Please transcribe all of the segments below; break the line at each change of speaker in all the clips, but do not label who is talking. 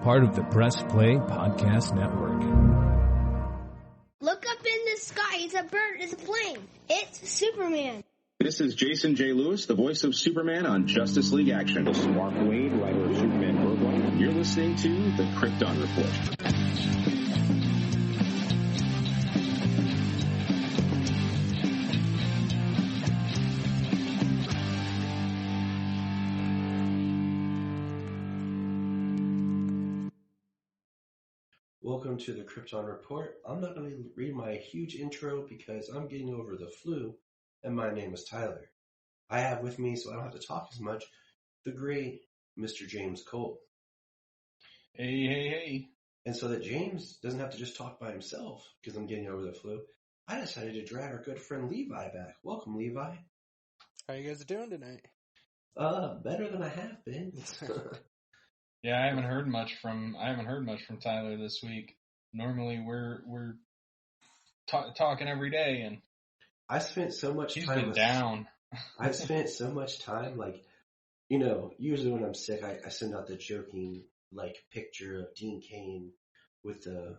part of the Press Play Podcast Network.
Look up in the sky. It's a bird. It's a plane. It's Superman.
This is Jason J. Lewis, the voice of Superman on Justice League Action. This is Mark Wade, writer of Superman Worldwide. You're listening to the Krypton Report.
Welcome to the Krypton Report. I'm not going to read my huge intro because I'm getting over the flu, and my name is Tyler. I have with me, so I don't have to talk as much, the great Mr. James Cole.
Hey.
And so that James doesn't have to just talk by himself because I'm getting over the flu, I decided to drag our good friend Levi back. Welcome, Levi.
How you guys doing tonight?
Better than I have been.
Yeah, I haven't heard much from Tyler this week. Normally we're talking every day, and
I spent so much
he's
time
been down.
I've spent so much time, usually when I'm sick, I send out the joking picture of Dean Cain with the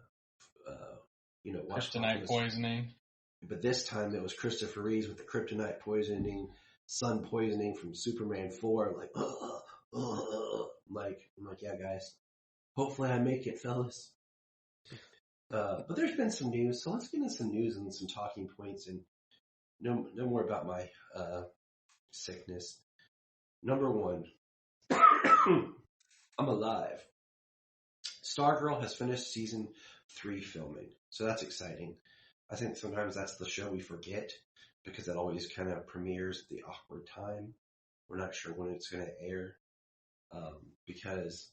Kryptonite poisoning. But
this time it was Christopher Reeves with the kryptonite poisoning, sun poisoning from Superman 4. I'm like, yeah, guys. Hopefully I make it, fellas. But there's been some news, so let's get into some news and some talking points, and no more about my sickness. Number one, I'm alive. Stargirl has finished season 3 filming, so that's exciting. I think sometimes that's the show we forget because it always kind of premieres at the awkward time. We're not sure when it's going to air. Because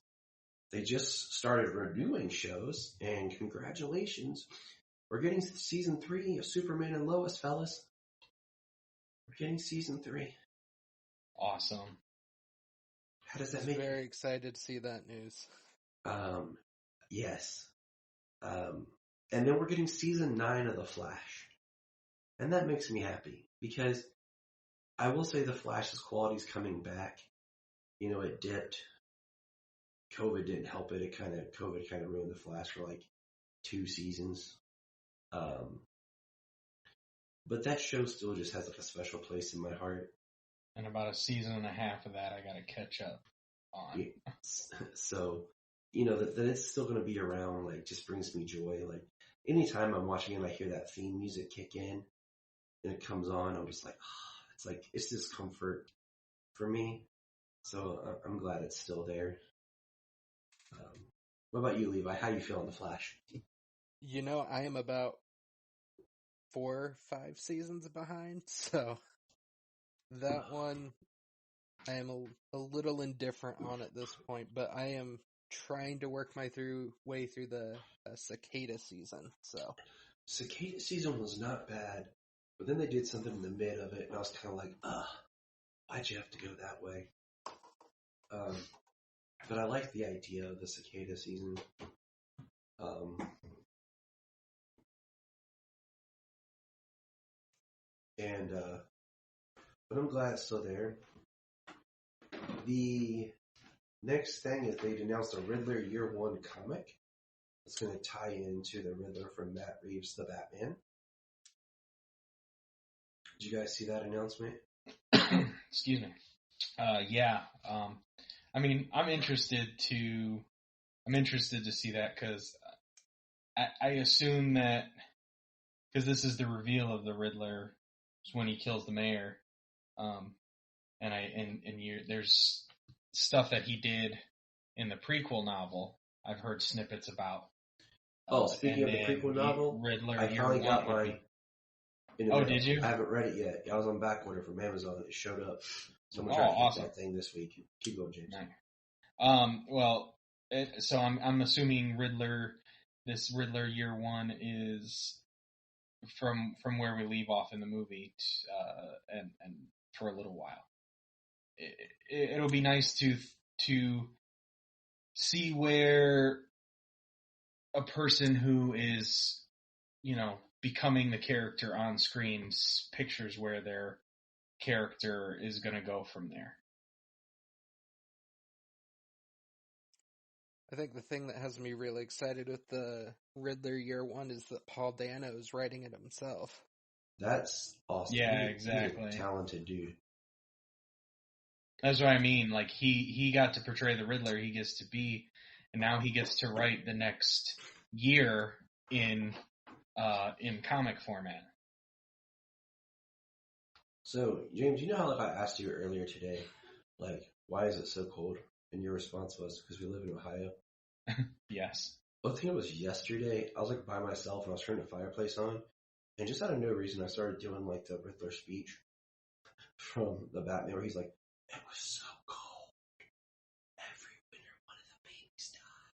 they just started renewing shows, and congratulations, we're getting season 3 of Superman and Lois, fellas. We're getting season 3.
Awesome.
How does that make you?
Very excited to see that news.
Yes. And then we're getting season 9 of The Flash. And that makes me happy, because I will say The Flash's quality is coming back. It dipped. COVID didn't help it. COVID kind of ruined The Flash for 2 seasons. But that show still just has a special place in my heart.
And about a season and a half of that I got to catch up on.
Yeah. So, that it's still going to be around, just brings me joy. Anytime I'm watching it and I hear that theme music kick in and it comes on, I'm just it's this comfort for me. So I'm glad it's still there. What about you, Levi? How you feel on The Flash?
I am about 4 or 5 seasons behind, so that one I am a little indifferent on at this point, but I am trying to work my way through the Cicada season. So
Cicada season was not bad, but then they did something in the mid of it, and I was kind of like, why'd you have to go that way? But I like the idea of the Cicada season. But I'm glad it's still there. The next thing is they've announced a Riddler Year 1 comic. It's going to tie into the Riddler from Matt Reeves' The Batman. Did you guys see that announcement?
Excuse me. Yeah. I'm interested to see that because I assume that because this is the reveal of the Riddler when he kills the mayor, there's stuff that he did in the prequel novel. I've heard snippets about.
Speaking of the prequel novel,
Riddler,
I finally got mine.
Did you?
I haven't read it yet. I was on back order from Amazon. It showed up. So I'm going to try to get that thing this week. Keep going, James.
So I'm assuming this Riddler Year 1 is from where we leave off in the movie, and for a little while. It'll be nice to see where a person who is, becoming the character on screen pictures where their character is going to go from there.
I think the thing that has me really excited with the Riddler year one is that Paul Dano is writing it himself.
That's awesome.
Yeah,
He's
exactly.
a talented dude.
That's what I mean. Like he got to portray the Riddler he gets to be, and now he gets to write the next year in comic format.
So, James, you know how I asked you earlier today, like, why is it so cold? And your response was, because we live in Ohio.
Yes.
I think it was yesterday. I was like by myself and I was turning the fireplace on, and just out of no reason, I started doing like the Riddler speech from the Batman, where he's like, "It was so cold. Every winter, one of the babies died.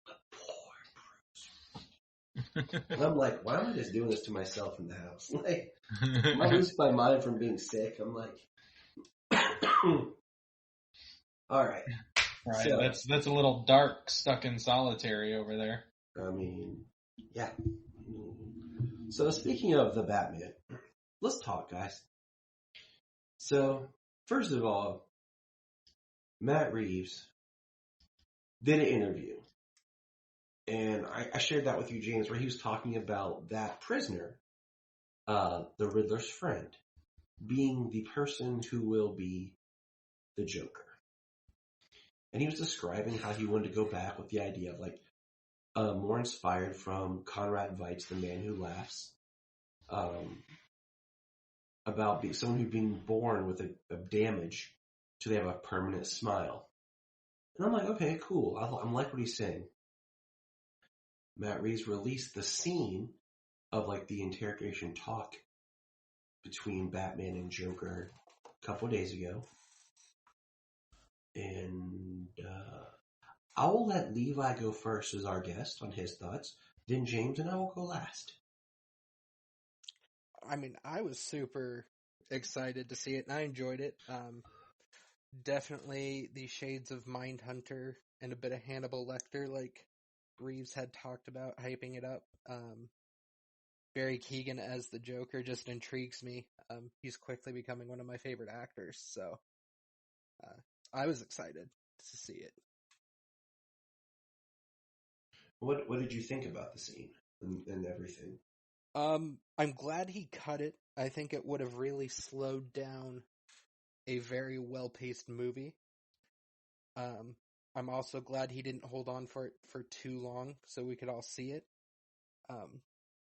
But poor Bruce." And I'm like, why am I just doing this to myself in the house? Like, am I losing my mind from being sick? I'm like, all right.
Right,
So,
that's a little dark, stuck in solitary over there.
I mean, yeah. So speaking of the Batman, let's talk, guys. So, first of all, Matt Reeves did an interview, and I shared that with you, James, where he was talking about that prisoner, the Riddler's friend, being the person who will be the Joker. And he was describing how he wanted to go back with the idea of, like, more inspired from Conrad Veidt, The Man Who Laughs, about someone who's being born with a damage so they have a permanent smile. And I'm like, okay, cool. I'm like what he's saying. Matt Reeves released the scene of like the interrogation talk between Batman and Joker a couple of days ago. And I will let Levi go first as our guest on his thoughts. Then James and I will go last.
I mean, I was super excited to see it, and I enjoyed it. Definitely the shades of Mindhunter and a bit of Hannibal Lecter, like Reeves had talked about, hyping it up. Barry Keoghan as the Joker just intrigues me. He's quickly becoming one of my favorite actors, so I was excited to see it.
What did you think about the scene and everything?
I'm glad he cut it. I think it would have really slowed down a very well-paced movie. I'm also glad he didn't hold on for it for too long so we could all see it.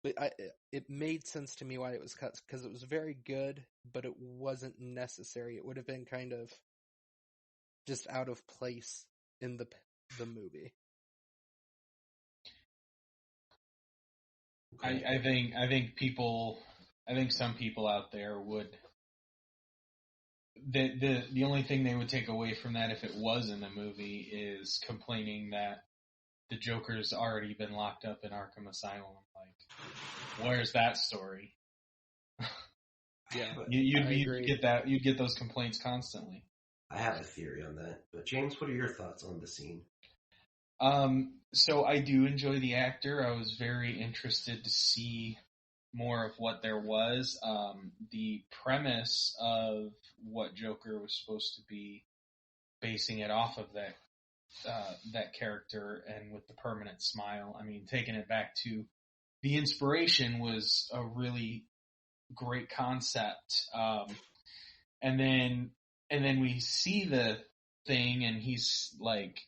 But it made sense to me why it was cut, because it was very good, but it wasn't necessary. It would have been kind of just out of place in the movie.
Okay.
I think some people out there would. The only thing they would take away from that if it was in the movie is complaining that the Joker's already been locked up in Arkham Asylum. Like, where's that story?
Yeah,
you'd get that. You'd get those complaints constantly.
I have a theory on that. But James, what are your thoughts on the scene?
So I do enjoy the actor. I was very interested to see more of what there was. The premise of what Joker was supposed to be, basing it off of that character, and with the permanent smile. I mean, taking it back to the inspiration was a really great concept. And then we see the thing, and he's like,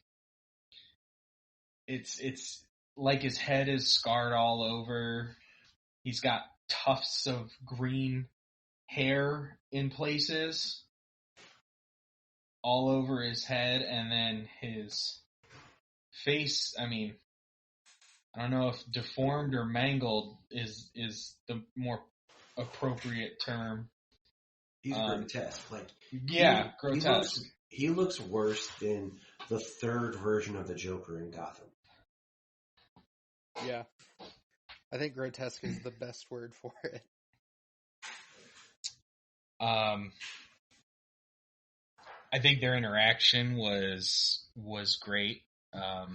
it's like his head is scarred all over. He's got tufts of green hair in places all over his head, and then his face, I mean, I don't know if deformed or mangled is the more appropriate term.
He's grotesque. Like,
yeah, grotesque.
He looks worse than the third version of the Joker in Gotham.
Yeah. I think grotesque is the best word for it.
I think their interaction was great. I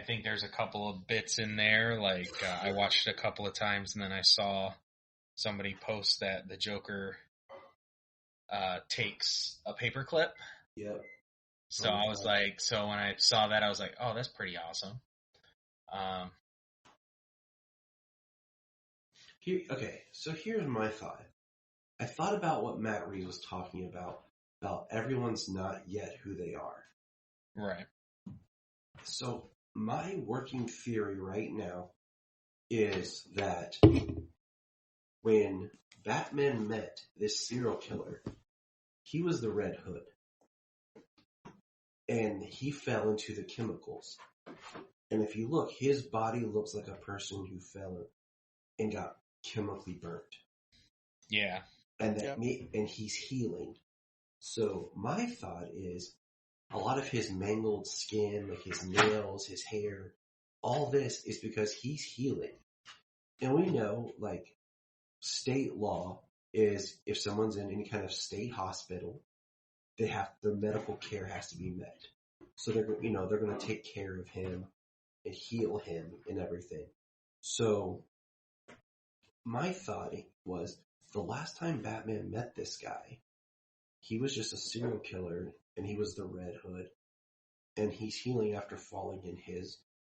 think there's a couple of bits in there, like I watched it a couple of times, and then I saw somebody post that the Joker takes a paperclip.
Yep.
So I was like, so when I saw that, I was like, oh, that's pretty awesome.
So here's my thought. I thought about what Matt Reeves was talking about everyone's not yet who they are.
Right.
So my working theory right now is that when Batman met this serial killer, he was the Red Hood. And he fell into the chemicals. And if you look, his body looks like a person who fell and got chemically burnt.
Yeah.
And and he's healing. So my thought is a lot of his mangled skin, like his nails, his hair, all this is because he's healing. And we know, like, state law is if someone's in any kind of state hospital, their medical care has to be met. So they're going to take care of him and heal him and everything. So my thought was the last time Batman met this guy, he was just a serial killer and he was the Red Hood and he's healing after falling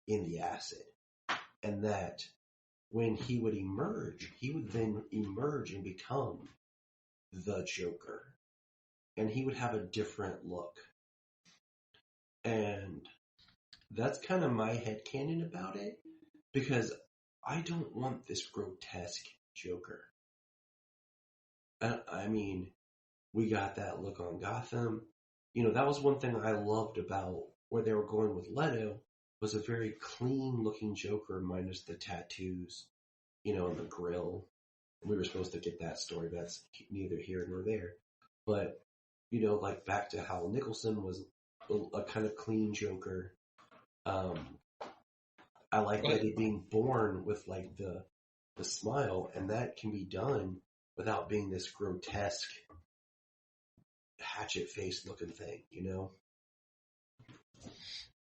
in the acid. And that when he would then emerge and become the Joker. And he would have a different look. And that's kind of my headcanon about it, because I don't want this grotesque Joker. I mean, we got that look on Gotham. That was one thing I loved about where they were going with Leto, was a very clean looking Joker minus the tattoos, and the grill. We were supposed to get that story, but that's neither here nor there. But, like back to how Nicholson was a kind of clean Joker. I like Eddie being born with like the smile, and that can be done without being this grotesque hatchet face looking thing,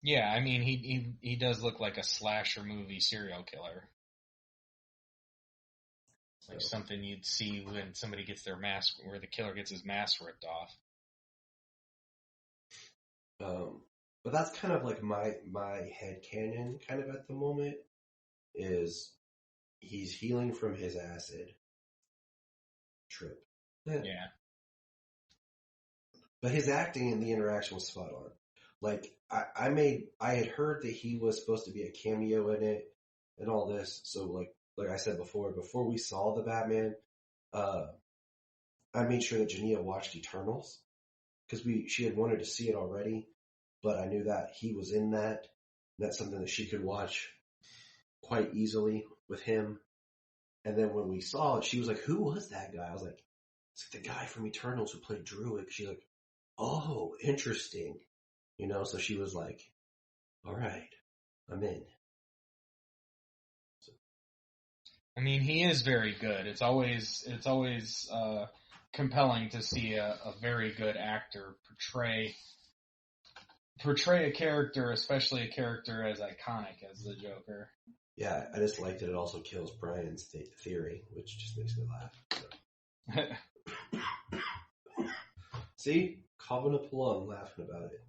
Yeah, I mean he does look like a slasher movie serial killer. Like something you'd see when somebody gets their mask, where the killer gets his mask ripped off.
But that's kind of like my headcanon kind of at the moment, is he's healing from his acid trip.
Yeah.
But his acting and the interaction was spot on. Like, I had heard that he was supposed to be a cameo in it and all this. So like I said before we saw the Batman, I made sure that Jania watched Eternals, because she had wanted to see it already, but I knew that he was in that. That's something that she could watch quite easily with him. And then when we saw it, she was like, "Who was that guy?" I was like, "It's like the guy from Eternals who played Druid." She's like, "Oh, interesting." So she was like, "All right, I'm in." So.
I mean, he is very good. It's always compelling to see a very good actor portray a character, especially a character as iconic as the Joker.
Yeah, I just like that it also kills Brian's theory, which just makes me laugh. So. See? Calvin and Plum laughing about it.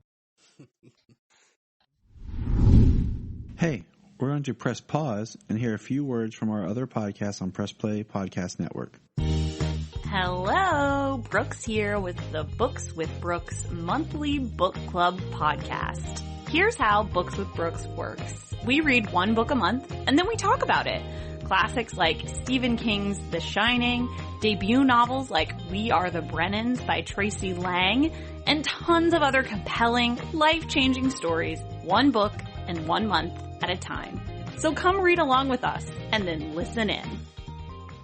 Hey, we're going to press pause and hear a few words from our other podcasts on Press Play Podcast Network.
Hello, Brooks here with the Books with Brooks monthly book club podcast. Here's how Books with Brooks works. We read one book a month and then we talk about it. Classics like Stephen King's The Shining, debut novels like We Are the Brennans by Tracy Lang, and tons of other compelling, life-changing stories, one book and 1 month at a time. So come read along with us and then listen in.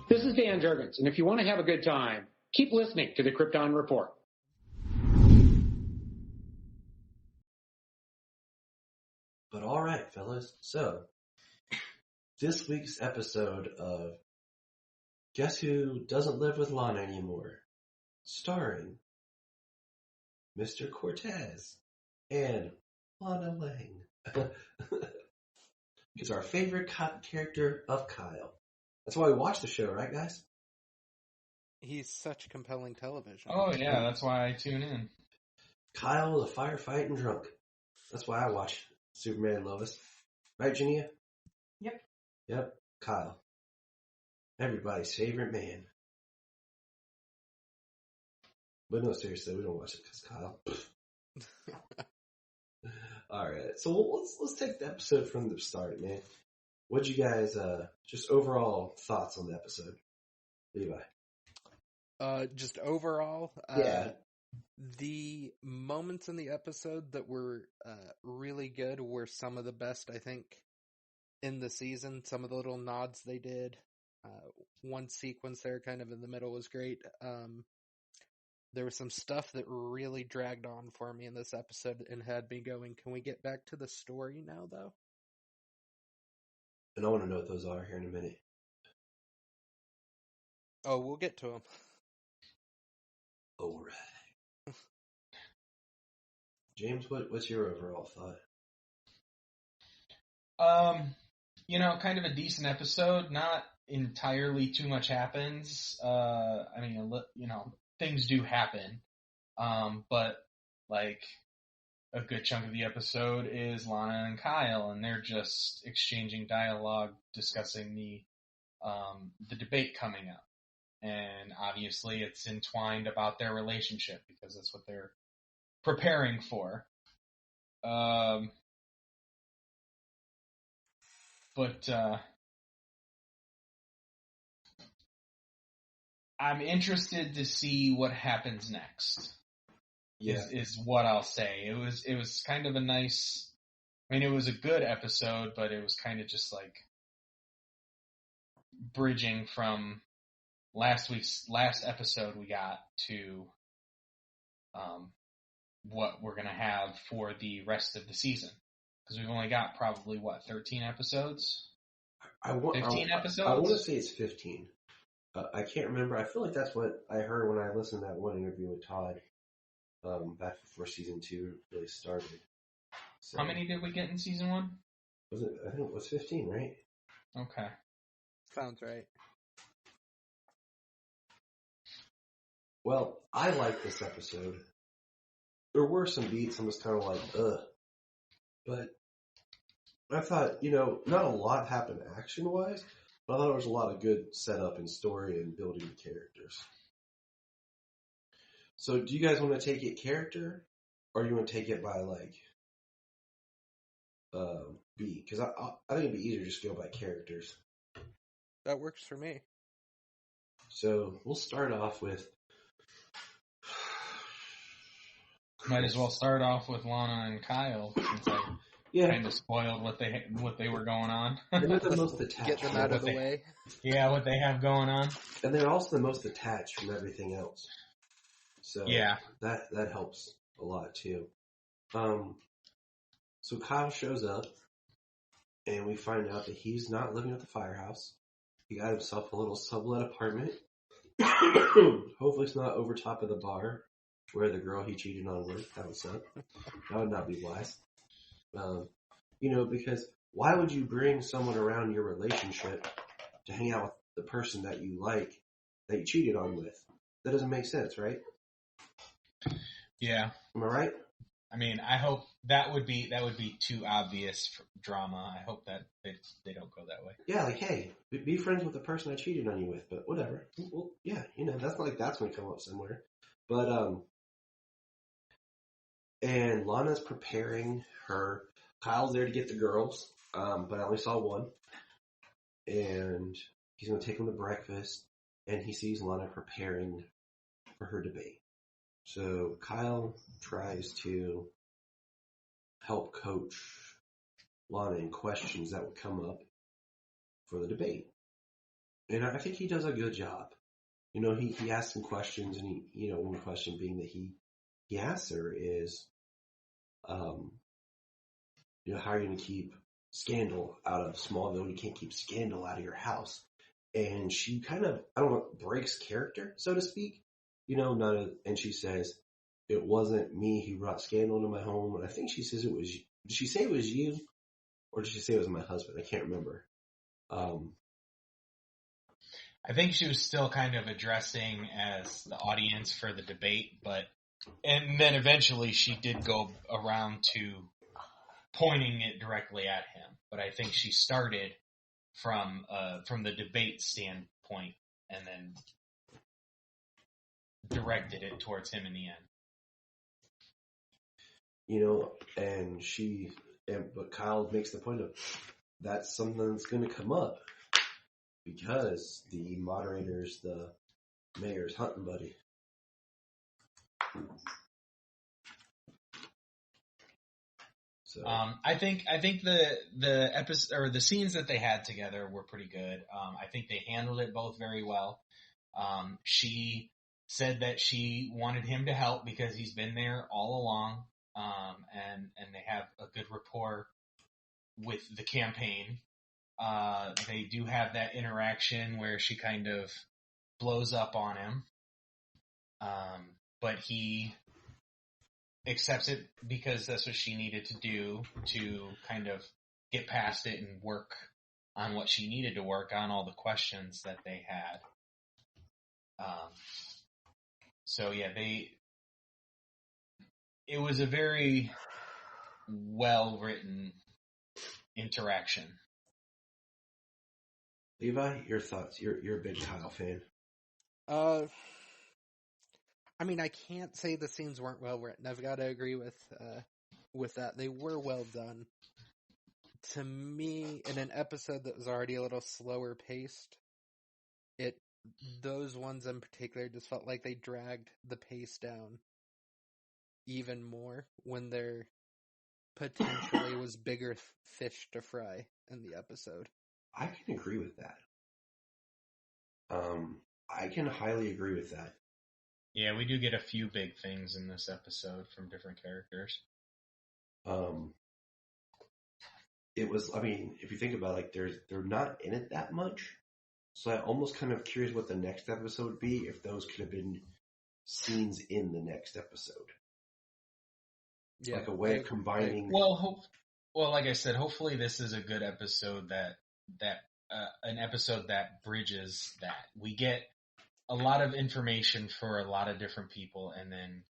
This is Dan Jurgens, and if you want to have a good time, keep listening to the Krypton Report.
But all right, fellas. So, this week's episode of Guess Who Doesn't Live with Lana Anymore, starring Mr. Cortez and Lana Lang. It's our favorite character of Kyle. That's why we watch the show, right, guys?
He's such compelling television.
Oh, yeah, that's why I tune in.
Kyle was a firefighting drunk. That's why I watch Superman and Lois. Right, Jania? Yep. Kyle. Everybody's favorite man. But no, seriously, we don't watch it because Kyle. Alright, so let's take the episode from the start, man. What'd you guys, just overall thoughts on the episode? Levi?
Just overall,
Yeah.
the moments in the episode that were really good were some of the best, I think, in the season. Some of the little nods they did. One sequence there kind of in the middle was great. There was some stuff that really dragged on for me in this episode and had me going, can we get back to the story now, though?
And I want to know what those are here in a minute.
Oh, we'll get to them.
Alright. James, what's your overall thought?
Kind of a decent episode. Not entirely too much happens. Things do happen. But like a good chunk of the episode is Lana and Kyle, and they're just exchanging dialogue, discussing the debate coming up. And obviously it's entwined about their relationship because that's what they're preparing for. I'm interested to see what happens next.
Yeah.
Is what I'll say. It was kind of a nice, it was a good episode, but it was kind of just like bridging from last episode we got to what we're going to have for the rest of the season. Because we've only got probably, 13 episodes? 15 episodes?
I want to say it's 15. I can't remember. I feel like that's what I heard when I listened to that one interview with Todd back before season 2 really started. So,
how many did we get in season 1?
I think it was 15, right?
Okay.
Sounds right.
Well, I liked this episode. There were some beats I was kind of like, ugh. But I thought, not a lot happened action-wise, but I thought there was a lot of good setup and story and building the characters. So do you guys want to take it character, or you want to take it by, beat? Because I think it'd be easier to just go by characters.
That works for me.
So we'll start off with...
Might as well start off with Lana and Kyle, since I kind of spoiled what they were going on.
They're the most attached.
Get them out of the way.
Yeah, what they have going on.
And they're also the most attached from everything else. So
yeah,
that helps a lot too. So Kyle shows up, and we find out that he's not living at the firehouse. He got himself a little sublet apartment. Hopefully it's not over top of the bar where the girl he cheated on with. That would suck. That would not be wise. Because why would you bring someone around your relationship to hang out with the person that you like, that you cheated on with? That doesn't make sense, right?
Yeah.
Am I right?
I hope that would be too obvious for drama. I hope that they don't go that way.
Yeah, hey, be friends with the person I cheated on you with, but whatever. Well, yeah, that's not like that's going to come up somewhere. But, and Lana's preparing her. Kyle's there to get the girls, but I only saw one. And he's going to take them to breakfast, and he sees Lana preparing for her debate. So Kyle tries to help coach Lana in questions that would come up for the debate. And I think he does a good job. He asks some questions, and one question being that he asks her is, how are you going to keep scandal out of Smallville? You can't keep scandal out of your house. And she kind of, breaks character, so to speak. And she says, it wasn't me who brought scandal into my home. And I think she says it was you. Did she say it was you? Or did she say it was my husband? I can't remember.
I think she was still kind of addressing as the audience for the debate, but And then eventually she did go around to pointing it directly at him. But I think she started from the debate standpoint and then directed it towards him in the end.
You know, but Kyle makes the point of that's something that's going to come up because the moderator's the mayor's hunting buddy. So
I think the episode or the scenes that they had together were pretty good. I think they handled it both very well. She said that she wanted him to help because he's been there all along, and they have a good rapport with the campaign. They do have that interaction where she kind of blows up on him, but he accepts it because that's what she needed to do to kind of get past it and work on what she needed to work on, all the questions that they had. So yeah, it was a very well written interaction.
Levi, your thoughts? You're a big Kyle fan.
I mean, I can't say the scenes weren't well written. I've got to agree with that. They were well done. To me, in an episode that was already a little slower paced, those ones in particular just felt like they dragged the pace down even more when there potentially was bigger fish to fry in the episode.
I can agree with that. I can highly agree with that.
Yeah, we do get a few big things in this episode from different characters.
It was, I mean, if you think about it, like they're not in it that much. So I'm almost kind of curious what the next episode would be if those could have been scenes in the next episode.
Yeah,
like a way of combining.
Well, like I said, hopefully this is a good episode an episode that bridges that. We get a lot of information for a lot of different people, and then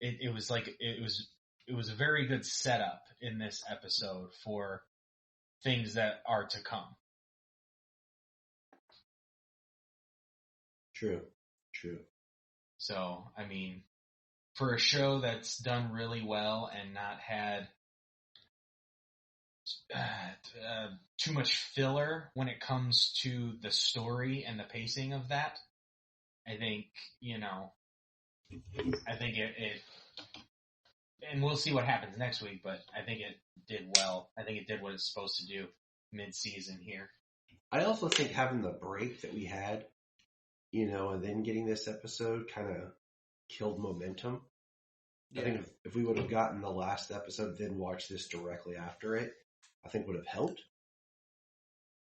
it was a very good setup in this episode for things that are to come.
True.
So, I mean, for a show that's done really well and not had too much filler when it comes to the story and the pacing of that, I think, it and we'll see what happens next week, but I think it did well. I think it did what it's supposed to do mid-season here.
I also think having the break that we had, and then getting this episode kind of killed momentum. Yeah. I think if we would have gotten the last episode, then watched this directly after it, I think would have helped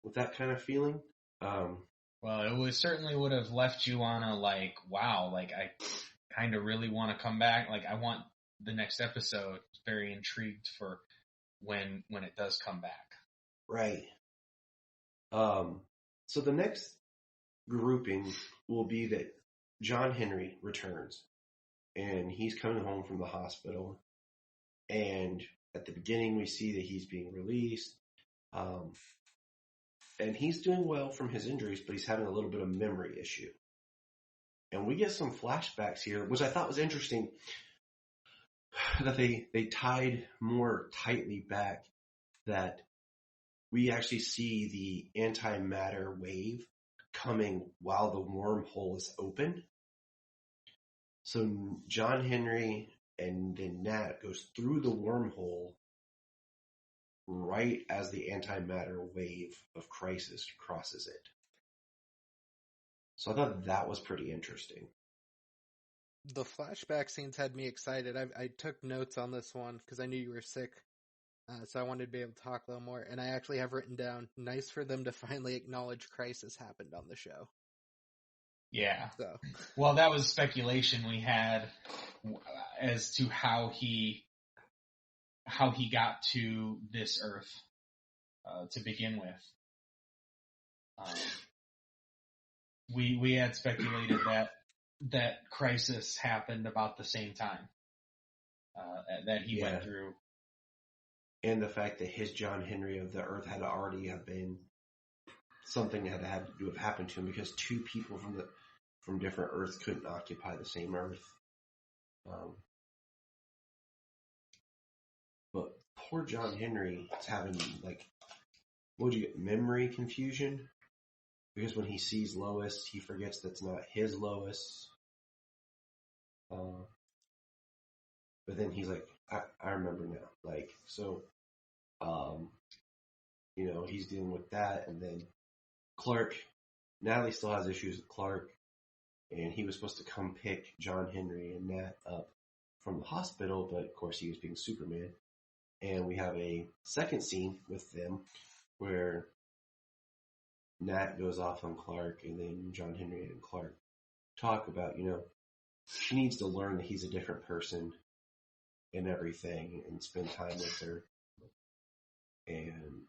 with that kind of feeling.
Well, it certainly would have left you on a wow, I kind of really want to come back. I want the next episode. Very intrigued for when it does come back.
Right. So the next grouping will be that John Henry returns, and he's coming home from the hospital. And at the beginning, we see that he's being released. And he's doing well from his injuries, but he's having a little bit of memory issue. And we get some flashbacks here, which I thought was interesting, that they tied more tightly back, that we actually see the antimatter wave coming while the wormhole is open. So John Henry and then Nat goes through the wormhole right as the antimatter wave of crisis crosses it. So I thought that was pretty interesting.
The flashback scenes had me excited. I took notes on this one because I knew you were sick, so I wanted to be able to talk a little more. And I actually have written down, nice for them to finally acknowledge crisis happened on the show.
Yeah.
So.
Well, that was speculation we had as to how he got to this Earth to begin with. We had speculated that that crisis happened about the same time that he went through.
And the fact that his John Henry of the Earth had already have been something that had to have happened to him because two people from different Earths couldn't occupy the same Earth. But poor John Henry is having, like, what would you get, memory confusion? Because when he sees Lois, he forgets that's not his Lois. But then he's like, I remember now. Like, so, he's dealing with that. And then Clark, Natalie still has issues with Clark. And he was supposed to come pick John Henry and Nat up from the hospital, but of course he was being Superman. And we have a second scene with them where Nat goes off on Clark, and then John Henry and Clark talk about, she needs to learn that he's a different person and everything and spend time with her. And,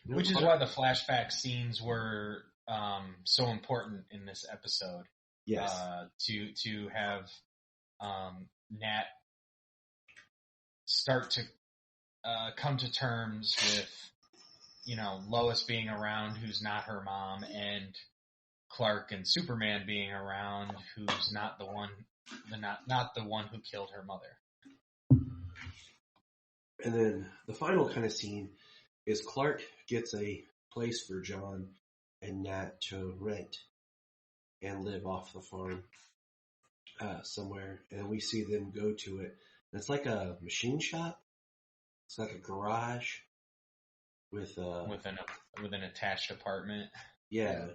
which is why the flashback scenes were so important in this episode.
Yes.
To have Nat start to come to terms with, Lois being around who's not her mom, and Clark and Superman being around who's not the one who killed her mother.
And then the final kind of scene is Clark gets a place for John and Nat to rent and live off the farm somewhere, and we see them go to it. And it's like a machine shop. It's like a garage with
an attached apartment.
Yeah,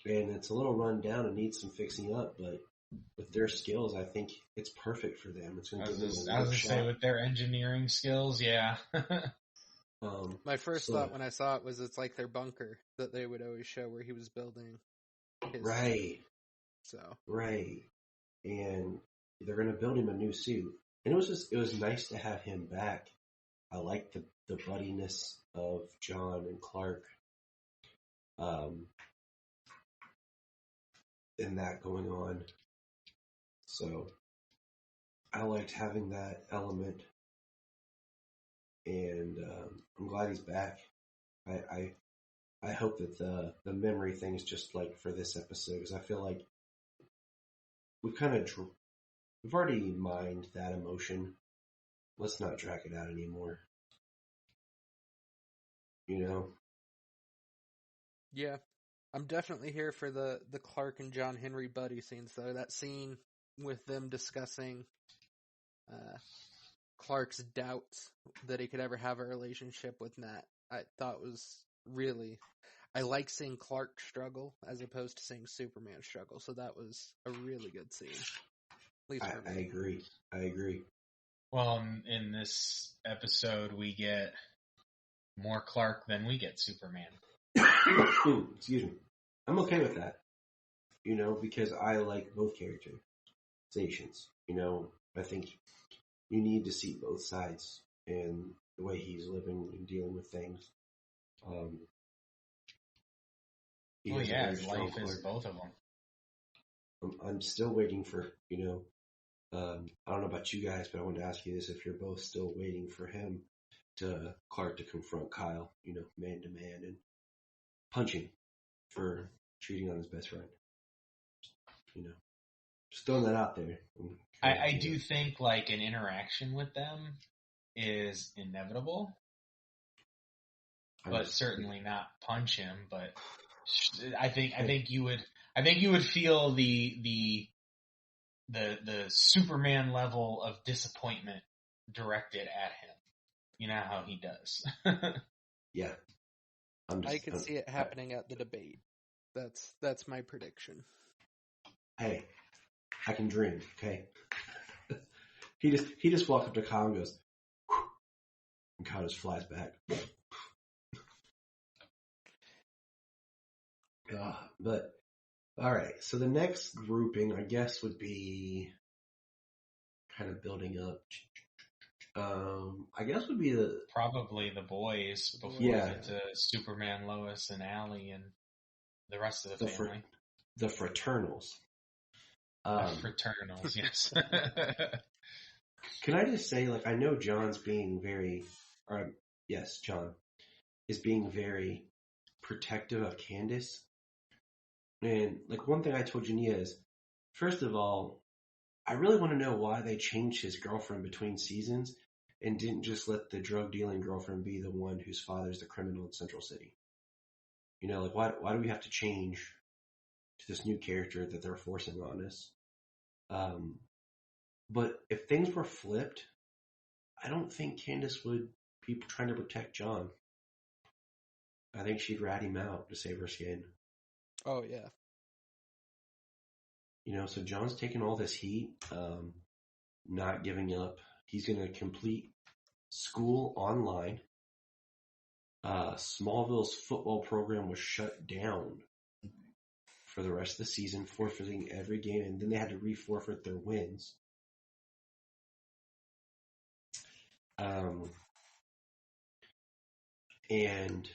and it's a little run down and needs some fixing up, but with their skills, I think it's perfect for them. It's going to give them
I was going to say, with their engineering skills, yeah.
My first thought when I saw it was it's like their bunker that they would always show where he was building his
right. Right. And they're going to build him a new suit. And it was nice to have him back. I like the buddiness of John and Clark. And that going on. So I liked having that element. And I'm glad he's back. I hope that the memory thing is just like for this episode, because I feel like we've already mined that emotion. Let's not drag it out anymore.
Yeah. I'm definitely here for the Clark and John Henry buddy scenes, though. That scene with them discussing Clark's doubts that he could ever have a relationship with Nat, I thought was really... I like seeing Clark struggle as opposed to seeing Superman struggle, so that was a really good scene. At least for me.
I agree.
Well, in this episode, we get more Clark than we get Superman.
Excuse me. I'm okay with that. Because I like both characterizations. I think you need to see both sides and the way he's living and dealing with things.
Life is both of them.
I'm still waiting for, I don't know about you guys, but I wanted to ask you this, if you're both still waiting for Clark to confront Kyle, man to man, and punch him for cheating on his best friend. Just throwing that out there.
I do think like an interaction with them is inevitable, but certainly not punch him. But I think you would feel the Superman level of disappointment directed at him. You know how he does.
Yeah.
I can see it happening at the debate. That's my prediction.
Hey, I can dream, okay? He just walked up to Kyle and goes, whew, and Kyle just flies back. But all right, so the next grouping, I guess, would be kind of building up. I guess would be
probably the boys before we get to Superman, Lois, and Allie, and the rest of the family.
the fraternals.
Fraternals, yes.
Can I just say, like, I know John's being very, John is being very protective of Candace. And, like, one thing I told Jania is, first of all, I really want to know why they changed his girlfriend between seasons and didn't just let the drug-dealing girlfriend be the one whose father's the criminal in Central City. You know, like, why do we have to change to this new character that they're forcing on us? But if things were flipped, I don't think Candace would be trying to protect John. I think she'd rat him out to save her skin.
Oh, yeah.
You know, so John's taking all this heat, not giving up. He's going to complete school online. Smallville's football program was shut down for the rest of the season, forfeiting every game, and then they had to re-forfeit their wins. And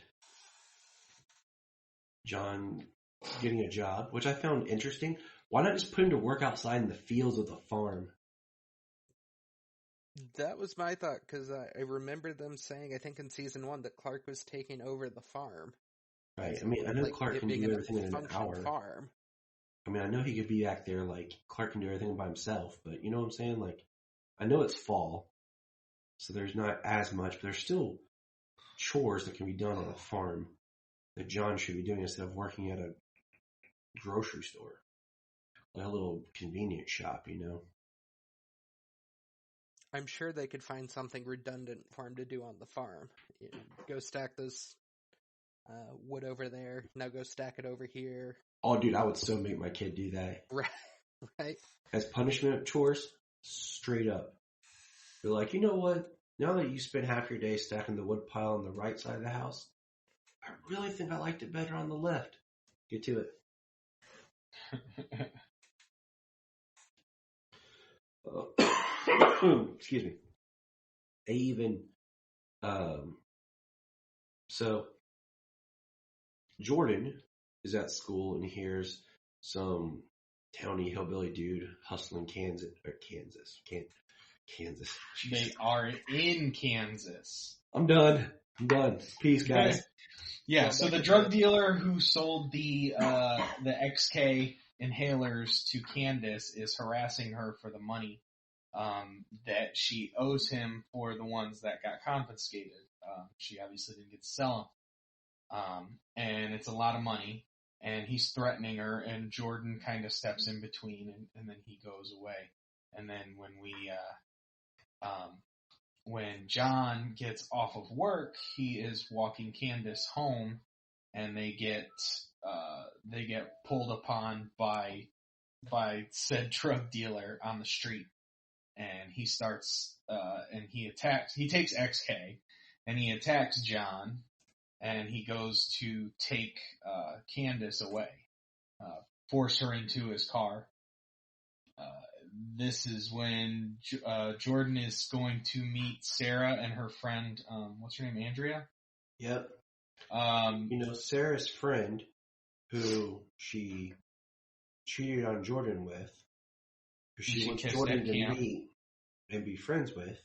John getting a job, which I found interesting. Why not just put him to work outside in the fields of the farm?
That was my thought, because I remember them saying, I think in season 1, that Clark was taking over the farm.
Right. I mean, I know Clark can do everything in an hour.
Farm.
I mean, I know he could be back there, like, Clark can do everything by himself, but you know what I'm saying? Like, I know it's fall, so there's not as much, but there's still chores that can be done on a farm that John should be doing instead of working at a grocery store. Like a little convenience shop, you know?
I'm sure they could find something redundant for him to do on the farm. You know, go stack this wood over there. Now go stack it over here.
Oh, dude, I would so make my kid do that.
Right.
As punishment chores, straight up. They're like, you know what? Now that you spend half your day stacking the wood pile on the right side of the house, I really think I liked it better on the left. Get to it. Excuse me. They even, so Jordan is at school and hears some towny hillbilly dude hustling Kansas.
They are in Kansas.
I'm done. Peace, guys.
Yeah, so the drug dealer who sold the XK inhalers to Candace is harassing her for the money that she owes him for the ones that got confiscated. She obviously didn't get to sell them. And it's a lot of money. And he's threatening her, and Jordan kind of steps in between, and then he goes away. And then when John gets off of work, he is walking Candace home, and they get pulled upon by said drug dealer on the street, and he starts and he takes XK, and he attacks John, and he goes to take Candace away, force her into his car. This is when Jordan is going to meet Sarah and her friend, what's her name, Andrea?
Yep. Sarah's friend, who she cheated on Jordan with, who she wants Jordan to meet and be friends with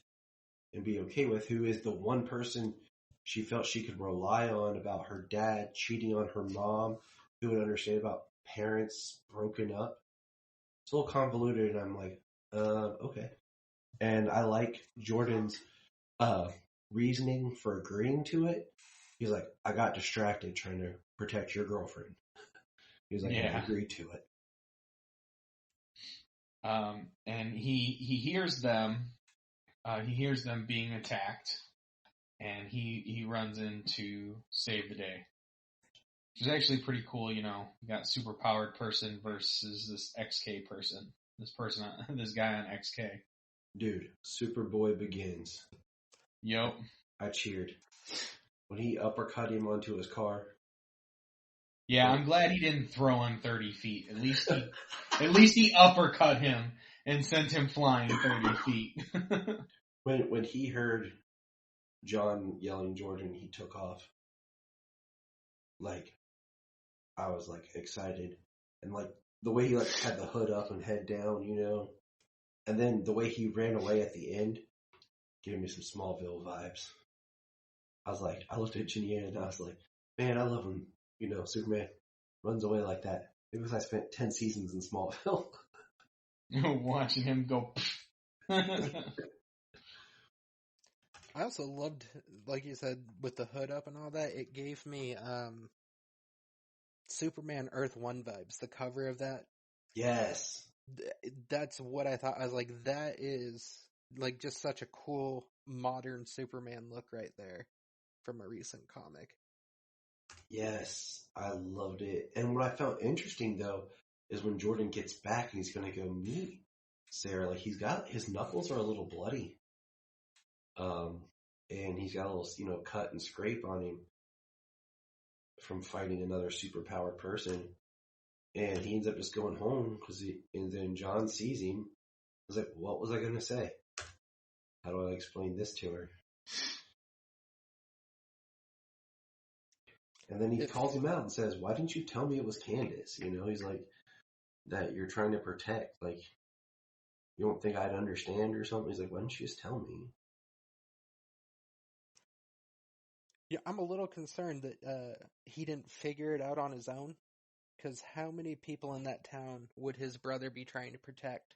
and be okay with, who is the one person she felt she could rely on about her dad cheating on her mom, who would understand about parents broken up. It's a little convoluted, and I'm like, okay. And I like Jordan's reasoning for agreeing to it. He's like, I got distracted trying to protect your girlfriend. He was like, yeah. I agreed to it.
And he hears them. He hears them being attacked, and he runs in to save the day. Which is actually pretty cool, you know. You got superpowered person versus this XK person. This guy on XK.
Dude, Superboy begins.
Yep.
I cheered. When he uppercut him onto his car.
Yeah, I'm glad he didn't throw him 30 feet. At least he uppercut him and sent him flying 30 feet.
When he heard John yelling Jordan, he took off. Like, I was like excited. And like the way he like had the hood up and head down, you know, and then the way he ran away at the end gave me some Smallville vibes. I was like, I looked at Jinian and I was like, man, I love him. You know, Superman runs away like that. Maybe because I spent 10 seasons in Smallville.
Watching him go.
I also loved, like you said, with the hood up and all that, it gave me Superman Earth 1 vibes. The cover of that.
Yes.
That's what I thought. I was like, that is like just such a cool modern Superman look right there from a recent comic.
Yes, I loved it. And what I found interesting though is when Jordan gets back and he's going to go meet Sarah, like his knuckles are a little bloody. And he's got a little, you know, cut and scrape on him from fighting another superpowered person. And he ends up just going home and then John sees him. I was like, what was I going to say? How do I explain this to her? And then he calls him out and says, why didn't you tell me it was Candace? You know, he's like, that you're trying to protect. Like, you don't think I'd understand or something? He's like, why didn't you just tell me?
Yeah, I'm a little concerned that he didn't figure it out on his own. Because how many people in that town would his brother be trying to protect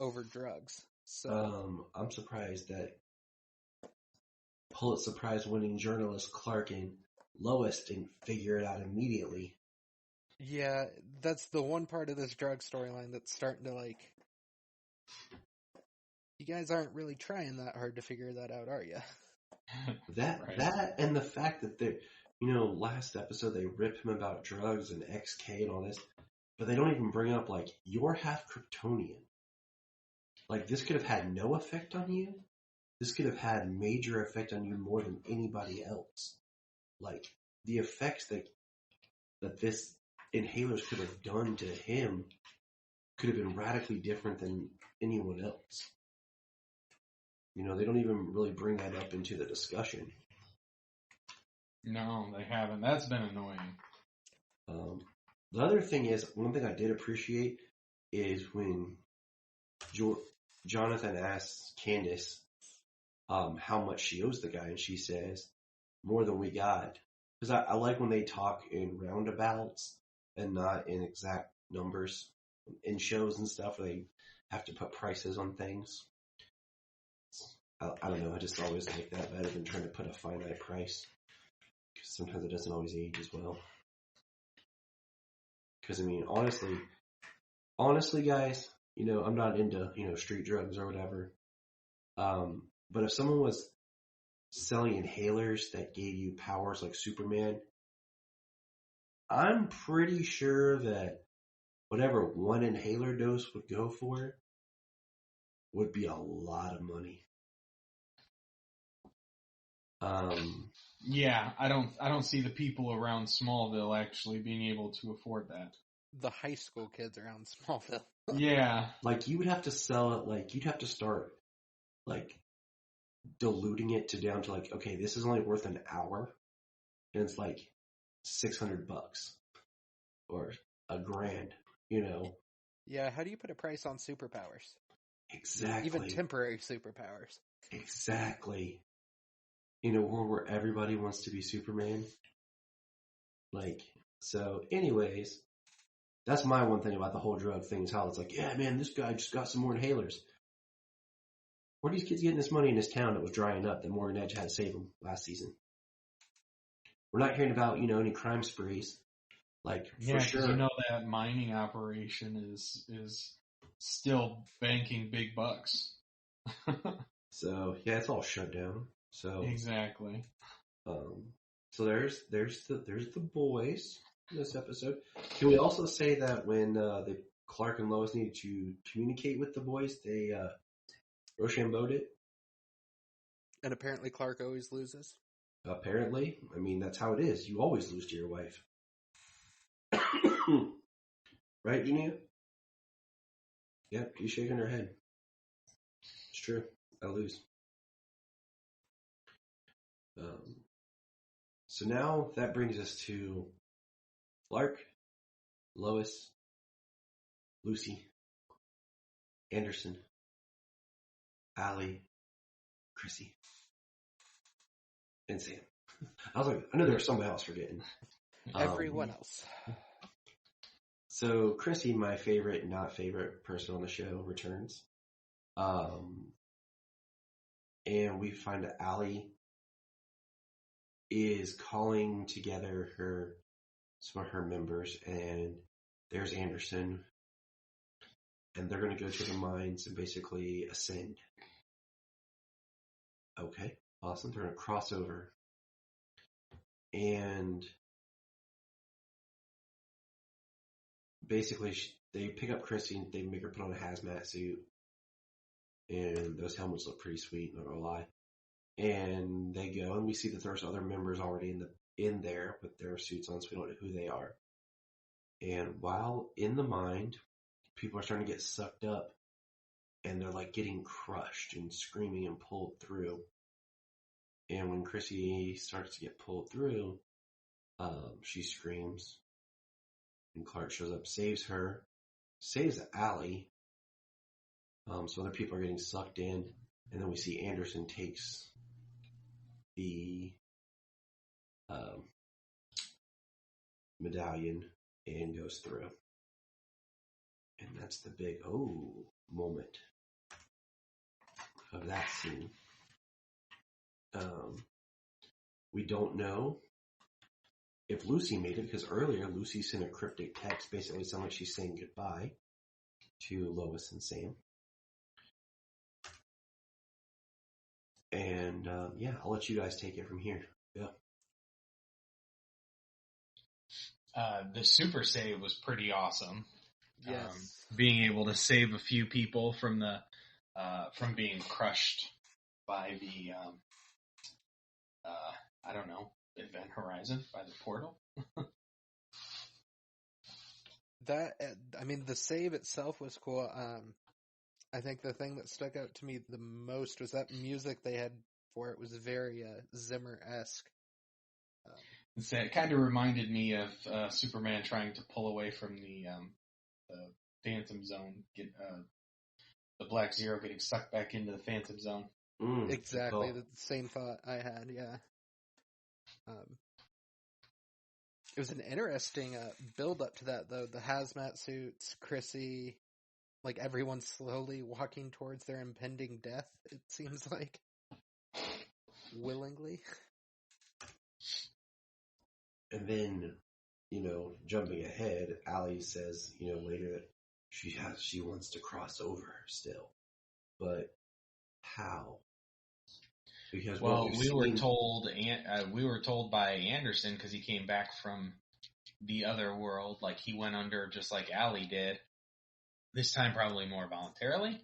over drugs? So
I'm surprised that Pulitzer Prize winning journalist Clark and Lois didn't figure it out immediately.
yeah, that's the one part of this drug storyline that's starting to like. You guys aren't really trying that hard to figure that out, are you?
That and the fact that they, you know, last episode they ripped him about drugs and XK and all this, but they don't even bring up like you're half Kryptonian. Like this could have had no effect on you. This could have had major effect on you more than anybody else. Like the effects that this inhalers could have done to him could have been radically different than anyone else. You know, they don't even really bring that up into the discussion.
No, they haven't. That's been annoying.
The other thing is, one thing I did appreciate is when Jonathan asks Candace how much she owes the guy, and she says, more than we got. Because I like when they talk in roundabouts and not in exact numbers in shows and stuff where they have to put prices on things. I don't know, I just always like that better than trying to put a finite price. Because sometimes it doesn't always age as well. Because, I mean, honestly, guys, you know, I'm not into, you know, street drugs or whatever. But if someone was selling inhalers that gave you powers like Superman, I'm pretty sure that whatever one inhaler dose would go for would be a lot of money.
Yeah, I don't see the people around Smallville actually being able to afford that.
The high school kids around Smallville.
Yeah.
Like you would have to sell it, like you'd have to start like diluting it down to like, okay, this is only worth an hour and it's like $600 or $1,000, you know?
Yeah, how do you put a price on superpowers?
Exactly.
Even temporary superpowers.
Exactly. In a world where everybody wants to be Superman. Like, so anyways, that's my one thing about the whole drug thing is how it's like, yeah, man, this guy just got some more inhalers. Where are these kids getting this money in this town that was drying up that Morgan Edge had to save them last season? We're not hearing about, you know, any crime sprees. Like, for sure.
You know that mining operation is still banking big bucks.
So, yeah, it's all shut down. So
exactly.
So there's the boys in this episode. Can we also say that when the Clark and Lois needed to communicate with the boys, they Rochambeau'd it?
And apparently Clark always loses.
Apparently. I mean, that's how it is. You always lose to your wife. Right, Enia? Yep, she's shaking her head. It's true. I lose. So now that brings us to Clark, Lois, Lucy, Anderson, Allie, Chrissy, and Sam. I was like, I know there was somebody else forgetting.
Everyone else.
So Chrissy, my favorite, not favorite person on the show, returns. And we find that Allie is calling together some of her members, and there's Anderson, and they're going to go to the mines and basically ascend. Okay, awesome. They're going to cross over, and basically they pick up Chrissy and they make her put on a hazmat suit, and those helmets look pretty sweet, not gonna lie. And they go, and we see that there's other members already in there with their suits on, so we don't know who they are. And while in the mine, people are starting to get sucked up, and they're like getting crushed and screaming and pulled through. And when Chrissy starts to get pulled through, she screams, and Clark shows up, saves her, saves Allie. So other people are getting sucked in, and then we see Anderson takes the medallion and goes through. And that's the big moment of that scene. We don't know if Lucy made it, because earlier Lucy sent a cryptic text, basically sounding like she's saying goodbye to Lois and Sam. And I'll let you guys take it from here. Yeah.
The super save was pretty awesome.
Yes.
Being able to save a few people from from being crushed by the I don't know, Event Horizon, by the portal.
The save itself was cool. I think the thing that stuck out to me the most was that music they had for it was very Zimmer-esque.
It kind of reminded me of Superman trying to pull away from the Phantom Zone, the Black Zero getting sucked back into the Phantom Zone.
Exactly, the same thought I had, yeah. It was an interesting build-up to that, though. The hazmat suits, Chrissy, like everyone slowly walking towards their impending death, it seems like. Willingly.
And then, jumping ahead, Allie says, later that she wants to cross over still. But how? Because
we were told by Anderson, because he came back from the other world, like he went under just like Allie did. This time probably more voluntarily,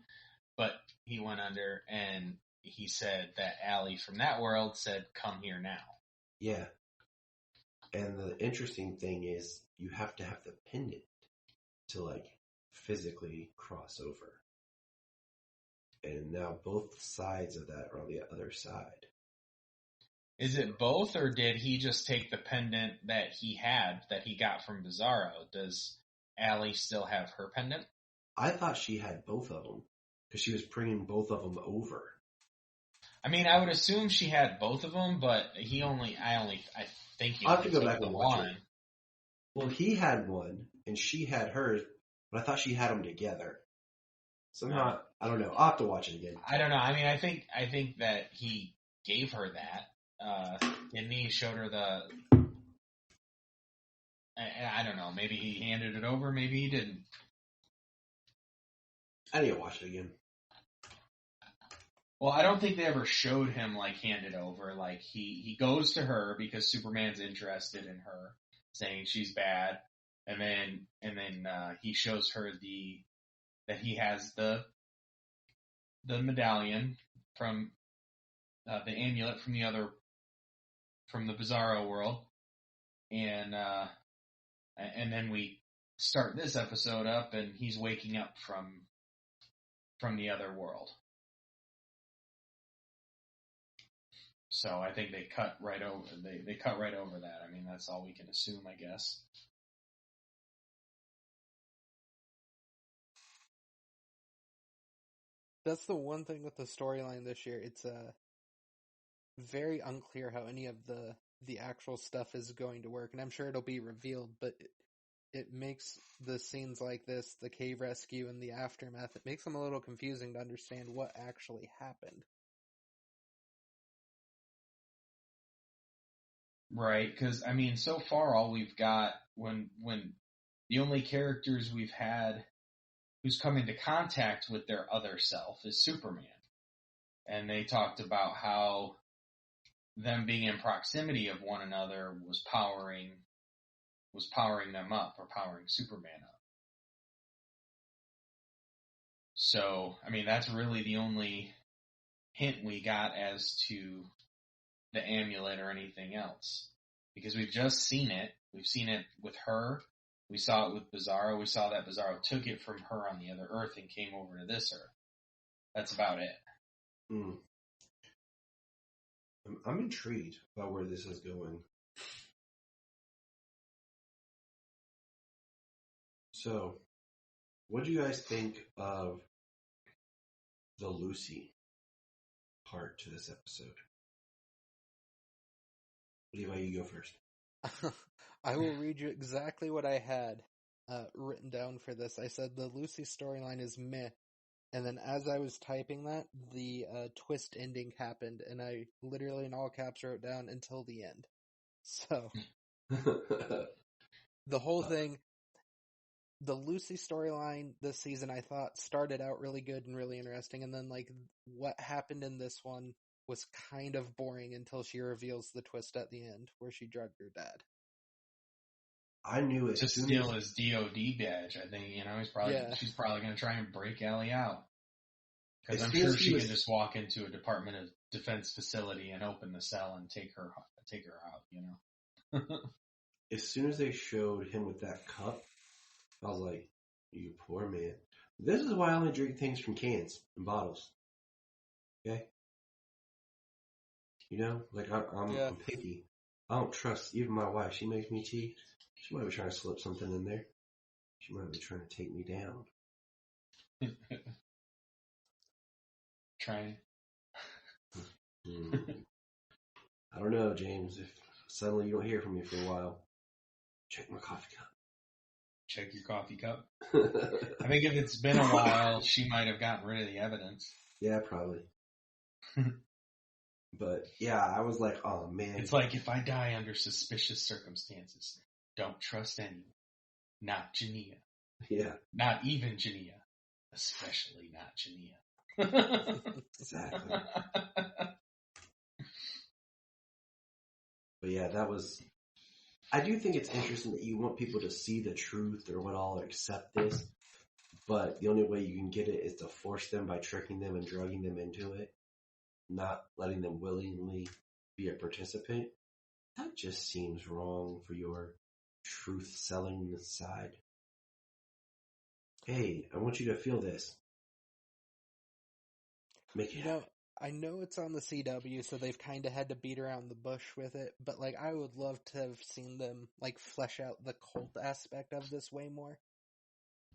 but he went under, and he said that Allie from that world said, "Come here now."
Yeah. And the interesting thing is you have to have the pendant to physically cross over. And now both sides of that are on the other side.
Is it both, or did he just take the pendant that he got from Bizarro? Does Allie still have her pendant?
I thought she had both of them, because she was bringing both of them over.
I mean, I would assume she had both of them, but I think he
I'll have to go
took
back
the
and watch
one.
it. Well, he had one, and she had hers, but I thought she had them together. Somehow, I don't know. I'll have to watch it again.
I don't know. I mean, I think that he gave her that. Didn't he? Showed her I don't know. Maybe he handed it over. Maybe he didn't.
I need to watch it again.
Well, I don't think they ever showed him hand it over. Like he goes to her because Superman's interested in her, saying she's bad, and then he shows her that he has the medallion from the amulet from the Bizarro world, and then we start this episode up, and he's waking up from the other world. So I think they cut right over. They cut right over that. I mean, that's all we can assume, I guess.
That's the one thing with the storyline this year. It's very unclear how any of the actual stuff is going to work, and I'm sure it'll be revealed, but it makes the scenes like this, the cave rescue and the aftermath, it makes them a little confusing to understand what actually happened.
Right, because, I mean, so far all we've got, when the only characters we've had who's come into contact with their other self is Superman. And they talked about how them being in proximity of one another was powering them up, or powering Superman up. So, I mean, that's really the only hint we got as to the amulet or anything else. Because we've just seen it. We've seen it with her. We saw it with Bizarro. We saw that Bizarro took it from her on the other Earth and came over to this Earth. That's about it.
I'm intrigued about where this is going. So, what do you guys think of the Lucy part to this episode? Levi, you go first.
I will read you exactly what I had written down for this. I said the Lucy storyline is meh, and then as I was typing that, the twist ending happened, and I literally in all caps wrote down until the end. So, the whole thing, the Lucy storyline this season I thought started out really good and really interesting, and then like what happened in this one was kind of boring until she reveals the twist at the end where she drugged her dad.
I knew it.
To steal his DOD badge, I think, she's probably going to try and break Ellie out. Because I'm sure she can just walk into a Department of Defense facility and open the cell and take her out,
As soon as they showed him with that cup, I was like, you poor man. This is why I only drink things from cans and bottles. Okay? I'm picky. I don't trust even my wife. She makes me tea. She might be trying to slip something in there. She might be trying to take me down.
Trying.
I don't know, James. If suddenly you don't hear from me for a while, check my coffee cup.
Check your coffee cup? I think if it's been a while, she might have gotten rid of the evidence.
Yeah, probably. But, yeah, I was like, oh, man.
It's like, if I die under suspicious circumstances, don't trust anyone. Not Jania.
Yeah.
Not even Jania. Especially not Jania.
Exactly. But, yeah, that was... I do think it's interesting that you want people to see the truth or what all accept this, but the only way you can get it is to force them by tricking them and drugging them into it, not letting them willingly be a participant. That just seems wrong for your truth-selling side. Hey, I want you to feel this. Make it happen.
I know it's on the CW, so they've kind of had to beat around the bush with it, but like I would love to have seen them like flesh out the cult aspect of this way more.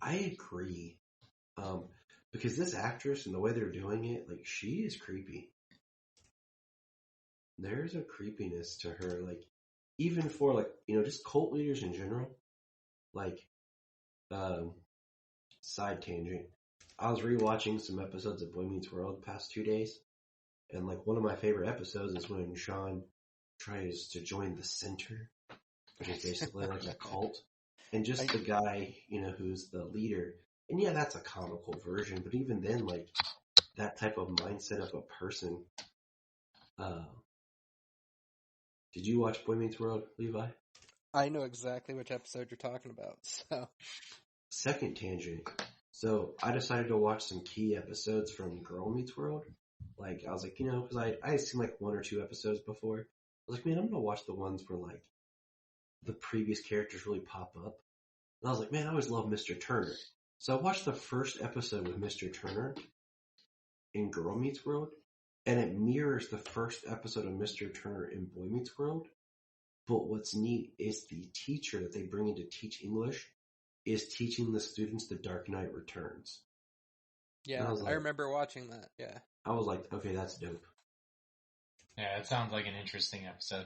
I agree. Because this actress and the way they're doing it, like, she is creepy. There's a creepiness to her, like, even for, like, just cult leaders in general. Like, side tangent. I was rewatching some episodes of Boy Meets World the past 2 days, and, like, one of my favorite episodes is when Sean tries to join the Center, which is basically like a cult. And just the guy, who's the leader. And yeah, that's a comical version, but even then, like, that type of mindset of a person. Did you watch Boy Meets World, Levi?
I know exactly which episode you're talking about, so. Second
tangent. So I decided to watch some key episodes from Girl Meets World. Like, I was like, because I had seen like 1 or 2 episodes before. I was like, man, I'm going to watch the ones where like the previous characters really pop up. And I was like, man, I always love Mr. Turner. So I watched the first episode with Mr. Turner in Girl Meets World, and it mirrors the first episode of Mr. Turner in Boy Meets World. But what's neat is the teacher that they bring in to teach English is teaching the students The Dark Knight Returns.
Yeah, I remember watching that. Yeah,
I was like, okay, that's dope.
Yeah, it sounds like an interesting episode.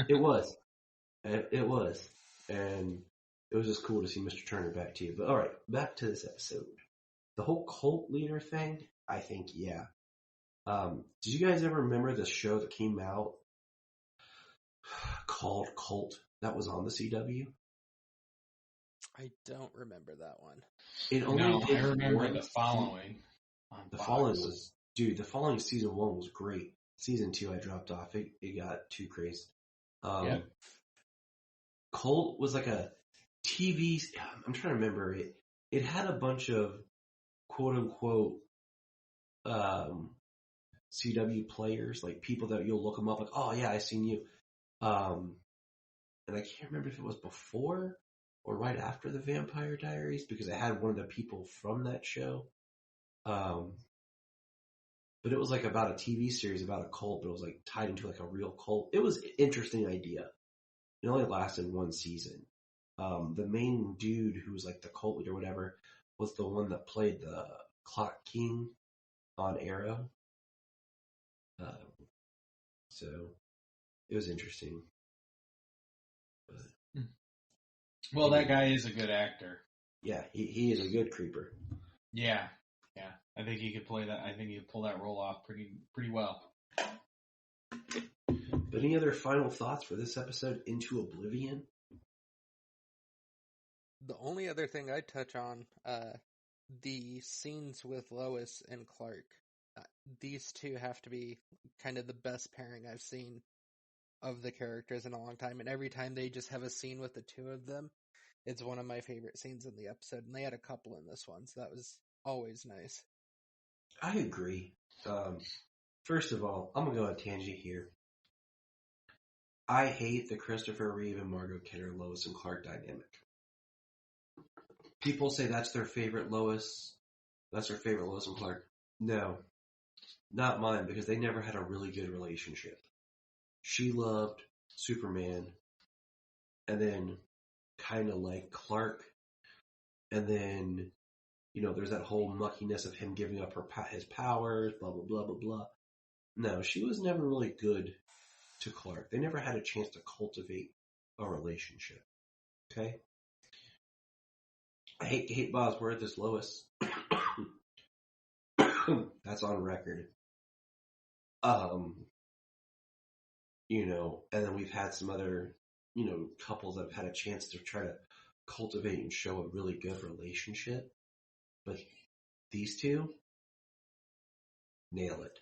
It was. It was. And it was just cool to see Mr. Turner back to you. But all right, back to this episode. The whole cult leader thing, I think, yeah. Did you guys ever remember the show that came out called Cult that was on the CW?
I don't remember that one.
It only did
I remember
one
the following.
The following was, dude, the following season 1 was great. Season 2 I dropped off. It got too crazy.
Yep.
Cult was like a TV, I'm trying to remember it. It had a bunch of quote unquote CW players, like people that you'll look them up like, oh yeah, I seen you. And I can't remember if it was before or right after the Vampire Diaries, because I had one of the people from that show. But it was like about a TV series about a cult, but it was like tied into like a real cult. It was an interesting idea. It only lasted one season. The main dude who was like the cult leader or whatever was the one that played the Clock King on Arrow. So it was interesting. But,
well, that guy is a good actor.
Yeah, he is a good creeper.
Yeah. I think he could play that. I think he could pull that role off pretty well.
But any other final thoughts for this episode, Into Oblivion?
The only other thing I'd touch on, the scenes with Lois and Clark. These two have to be kind of the best pairing I've seen of the characters in a long time. And every time they just have a scene with the two of them, it's one of my favorite scenes in the episode. And they had a couple in this one, so that was always nice.
I agree. First of all, I'm going to go on a tangent here. I hate the Christopher Reeve and Margot Kidder, Lois and Clark dynamic. People say that's their favorite Lois. That's their favorite Lois and Clark. No, not mine, because they never had a really good relationship. She loved Superman, and then kind of like Clark, and then, there's that whole muckiness of him giving up his powers, blah, blah, blah, blah, blah. No, she was never really good to Clark. They never had a chance to cultivate a relationship. Okay? I hate Kate Bosworth as Lois. That's on record. And then we've had some other, couples that have had a chance to try to cultivate and show a really good relationship. But these two nail it.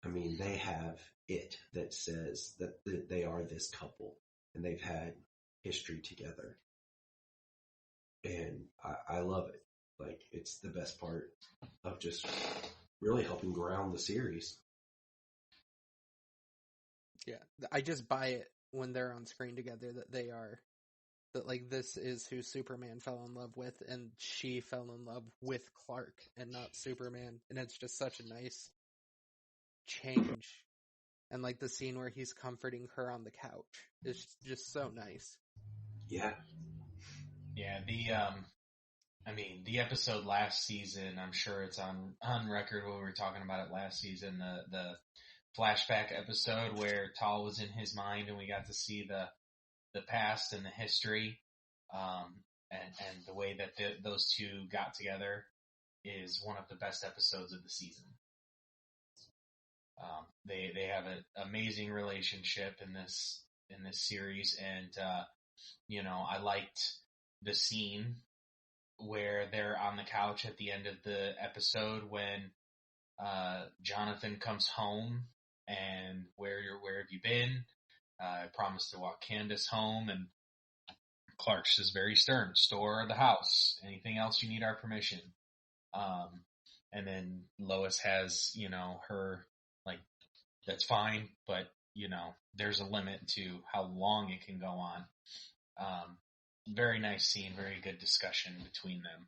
I mean, they have it that says that they are this couple, and they've had history together. And I love it. Like, it's the best part of just really helping ground the series.
Yeah, I just buy it when they're on screen together that like this is who Superman fell in love with, and she fell in love with Clark and not Superman, and it's just such a nice change. And like the scene where he's comforting her on the couch is just so nice.
Yeah.
Yeah, the episode last season, I'm sure it's on record when we were talking about it last season, the flashback episode where Tal was in his mind and we got to see the past and the history, and the way that those two got together is one of the best episodes of the season. They have an amazing relationship in this series, and I liked the scene where they're on the couch at the end of the episode when Jonathan comes home and where have you been? I promised to walk Candace home, and Clark's is very stern. Store or the house. Anything else you need our permission. And then Lois has, her, like, that's fine, but, there's a limit to how long it can go on. Very nice scene, very good discussion between them.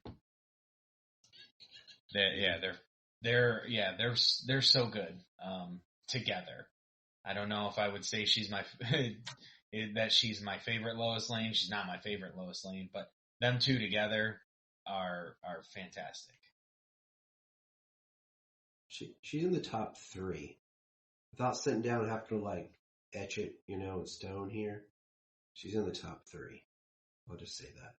They're so good, together. I don't know if I would say she's my favorite Lois Lane. She's not my favorite Lois Lane, but them two together are fantastic.
She's in the top 3. Without sitting down and having to like etch it, in stone here. She's in the top 3. I'll just say that.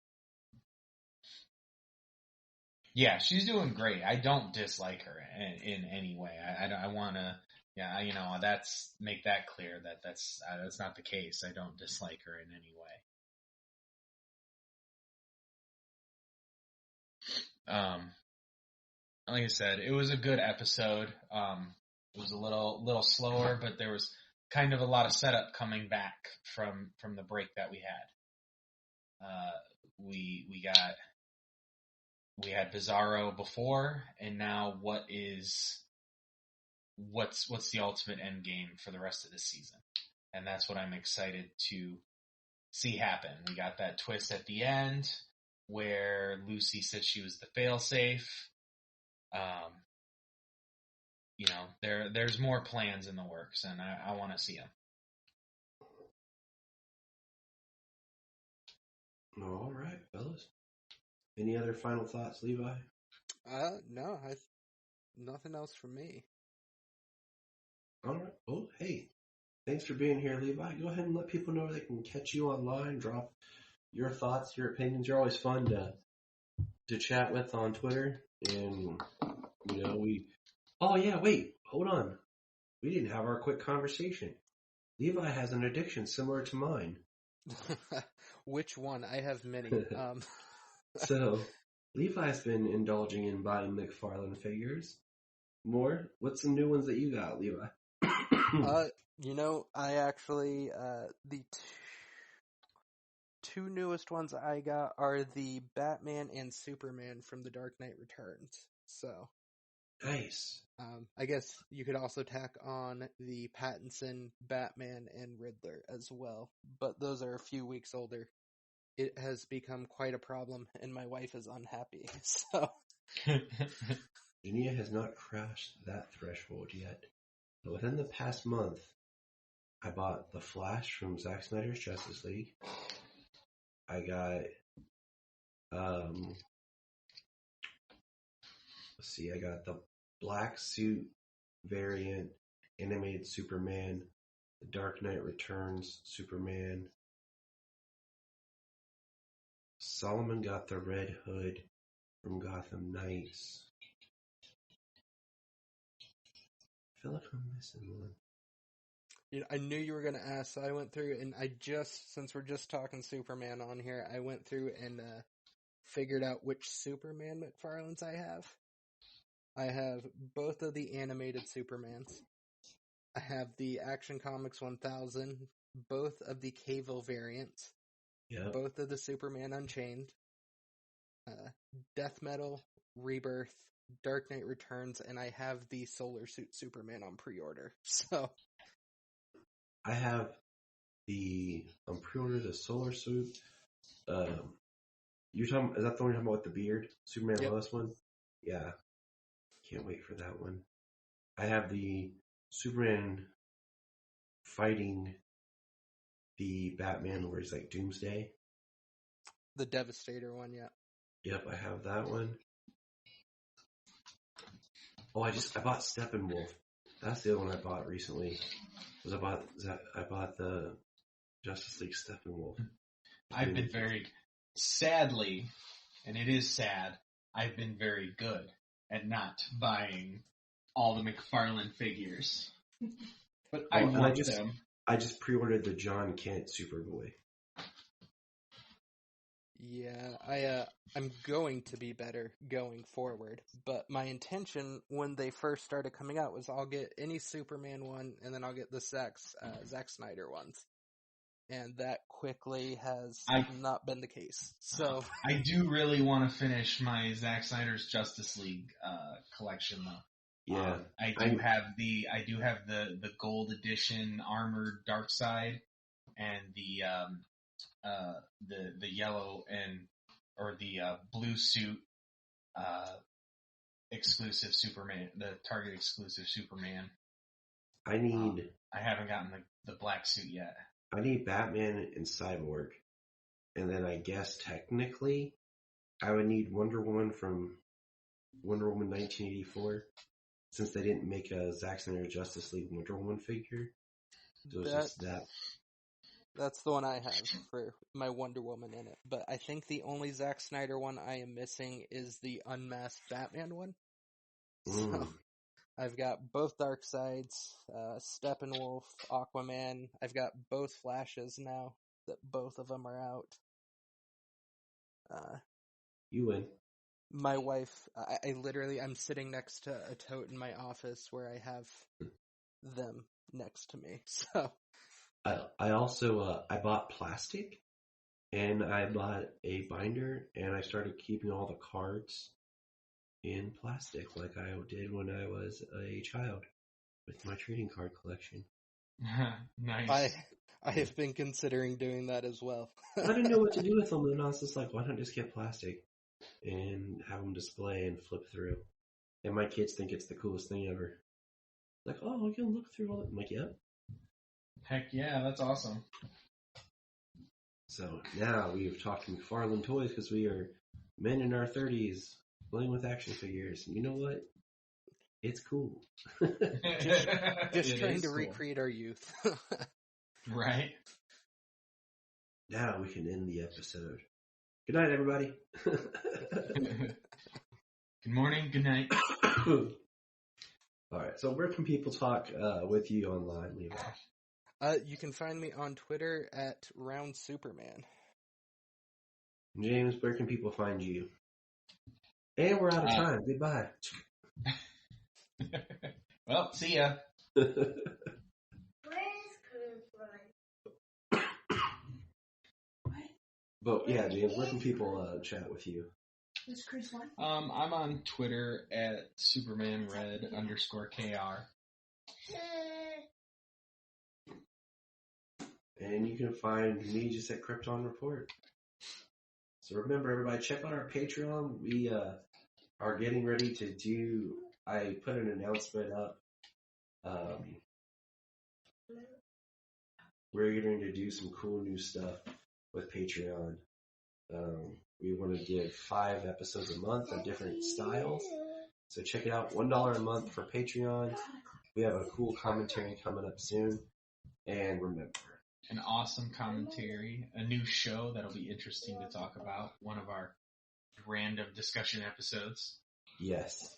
Yeah, she's doing great. I don't dislike her in any way. I want to, that's make that clear that that's not the case. I don't dislike her in any way. Like I said, it was a good episode. It was a little slower, but there was kind of a lot of setup coming back from the break that we had. We had Bizarro before, and now what's the ultimate end game for the rest of the season? And that's what I'm excited to see happen. We got that twist at the end where Lucy said she was the failsafe. There's more plans in the works, and I want to see them.
All right, fellas. Any other final thoughts, Levi?
No, nothing else from me.
All right. Oh, hey. Thanks for being here, Levi. Go ahead and let people know where they can catch you online, drop your thoughts, your opinions. You're always fun to chat with on Twitter. And, oh yeah, wait, hold on. We didn't have our quick conversation. Levi has an addiction similar to mine.
Which one? I have many.
So, Levi's been indulging in buying McFarlane figures. More? What's some new ones that you got, Levi?
I actually, the two newest ones I got are the Batman and Superman from The Dark Knight Returns. So.
Nice.
I guess you could also tack on the Pattinson, Batman, and Riddler as well, but those are a few weeks older. It has become quite a problem, and my wife is unhappy, so...
Jania has not crossed that threshold yet. But within the past month, I bought The Flash from Zack Snyder's Justice League. I got, I got the black suit variant animated Superman, The Dark Knight Returns Superman. Solomon got the Red Hood from Gotham Knights. I feel like I'm missing one.
I knew you were going to ask, so I went through and since we're just talking Superman on here, I went through and figured out which Superman McFarlanes I have. I have both of the animated Supermans. I have the Action Comics 1000, both of the Cavill variants, both of the Superman Unchained, Death Metal, Rebirth, Dark Knight Returns, and I have the Solar Suit Superman on pre-order. So
I have on pre-order the Solar Suit. Is that the one you're talking about with the beard? Superman Lois one? Yeah. Can't wait for that one. I have the Superman fighting the Batman where he's like Doomsday.
The Devastator one, yeah.
Yep, I have that one. Oh, I bought Steppenwolf. That's the other one I bought recently. I bought the Justice League Steppenwolf.
I've been sadly, and it is sad, I've been very good at not buying all the McFarlane figures. But I want them.
I just pre-ordered the John Kent Superboy.
Yeah, I'm going to be better going forward, but my intention when they first started coming out was I'll get any Superman one, and then I'll get the Zack Snyder ones. And that quickly has not been the case. So
I do really want to finish my Zack Snyder's Justice League collection, though.
Yeah,
I do have the gold edition armored Darkseid and the yellow or the blue suit exclusive Superman, the Target exclusive Superman.
I
haven't gotten the black suit yet.
I need Batman and Cyborg, and then I guess technically I would need Wonder Woman from Wonder Woman 1984. since they didn't make a Zack Snyder Justice League Wonder Woman figure. So it's just that.
That's the one I have for my Wonder Woman in it. But I think the only Zack Snyder one I am missing is the unmasked Batman one. So I've got both Darkseids, Steppenwolf, Aquaman. I've got both Flashes now that both of them are out.
You win.
My wife, I'm sitting next to a tote in my office where I have them next to me. So
I also I bought plastic, and I bought a binder, and I started keeping all the cards in plastic like I did when I was a child with my trading card collection.
Nice.
I have been considering doing that as well.
I didn't know what to do with them, and I was just like, why not just get plastic and have them display and flip through? And my kids think it's the coolest thing ever. Like, oh, we can look through all that. I'm like, yep.
Heck yeah, that's awesome.
So now we've talked McFarlane Toys because we are men in our 30s playing with action figures. And you know what? It's cool.
Just trying to recreate our youth.
Right.
Now we can end the episode. Good night, everybody.
Good morning, good night.
All right, so where can people talk with you online, Levi?
You can find me on Twitter at Round Superman.
James, where can people find you? And we're out of time. Goodbye.
Well, see ya.
Where is Krypton?
But yeah, James, where can people chat with you?
I'm on Twitter at SupermanRed_KR.
And you can find me just at Krypton Report. So remember, everybody, check out our Patreon. We are getting ready to do. I put an announcement up. We're going to do some cool new stuff with Patreon. We want to give 5 episodes a month of different styles. So check it out. $1 a month for Patreon. We have a cool commentary coming up soon. And remember,
an awesome commentary, a new show that'll be interesting to talk about, one of our random discussion episodes.
Yes.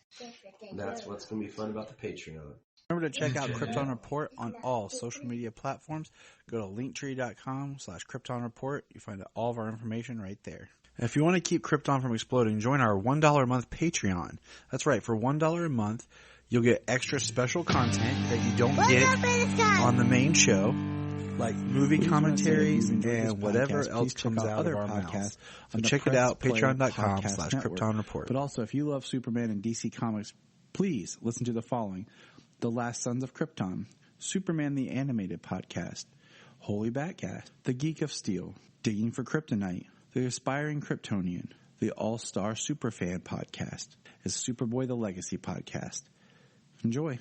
And that's what's going to be fun about the Patreon.
Remember to check out Krypton Report on all social media platforms. Go to linktree.com/Krypton Report. You find all of our information right there. And if you want to keep Krypton from exploding, join our $1 a month Patreon. That's right. For $1 a month, you'll get extra special content that you don't get on the main show, like movie commentaries and whatever else comes out of our podcasts. So check it out, patreon.com/Krypton Report. But also, if you love Superman and DC Comics, please listen to the following: The Last Sons of Krypton, Superman the Animated Podcast, Holy Batcast, The Geek of Steel, Digging for Kryptonite, The Aspiring Kryptonian, The All-Star Superfan Podcast, and Superboy the Legacy Podcast. Enjoy.